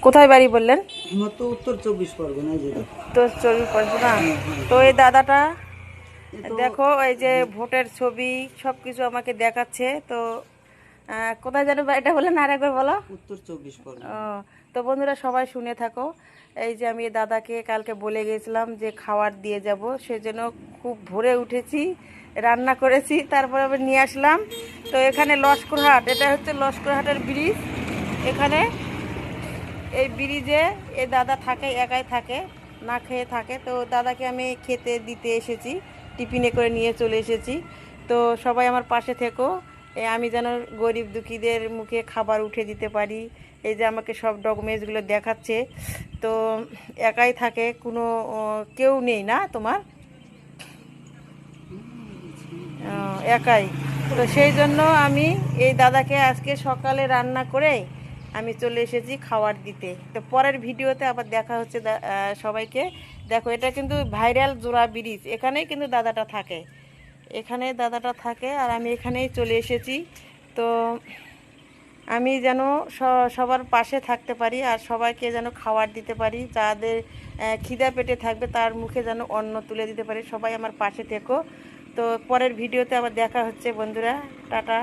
কোথায় বাড়ি বললেন? আমার তো উত্তর 24 পরগনায় যেটা। তো 24 পরগনা। তো এই দাদাটা দেখো, এই যে ভোটের ছবি সবকিছু আমাকে দেখাচ্ছে। তো কোথায় যেন এটা বললেন, আর একবার বলো। উত্তর 24 পরগনা। ও, তো বন্ধুরা সবাই শুনে থাকো। এই যে আমি দাদাকে কালকে বলে গেছিলাম যে খাবার দিয়ে যাব, সেজন্য খুব ভোরে উঠেছি, রান্না করেছি, তারপরে আবার নিয়ে আসলাম। তো এখানে লস্করহাট, এটা হচ্ছে লস্করহাটের ব্রিজ। এখানে এই ব্রিজে এই দাদা থাকে, একাই থাকে, না খেয়ে থাকে। তো দাদাকে আমি খেতে দিতে এসেছি, টিফিনে করে নিয়ে চলে এসেছি। তো সবাই আমার পাশে থেকো, আমি যেন গরিব দুঃখীদের মুখে খাবার উঠে দিতে পারি। এই যে আমাকে সব ডকুমেন্টসগুলো দেখাচ্ছে। তো একাই থাকে, কোনো কেউ নেই না তোমার? একাই। তো সেই জন্য আমি এই দাদাকে আজকে সকালে রান্না করে আমি চলে এসেছি খাবার দিতে। তো পরের ভিডিওতে আবার দেখা হচ্ছে সবাইকে। দেখো, এটা কিন্তু ভাইরাল জোড়া ব্রিজ, এখানেই কিন্তু দাদাটা থাকে, এখানে দাদাটা থাকে, আর আমি এখানেই চলে এসেছি। তো আমি যেন সবার পাশে থাকতে পারি, আর সবাইকে যেন খাবার দিতে পারি, যাদের খিদা পেটে থাকবে তার মুখে যেন অন্ন তুলে দিতে পারি। সবাই আমার পাশে থেকো। তো পরের ভিডিওতে আবার দেখা হচ্ছে বন্ধুরা, টাটা।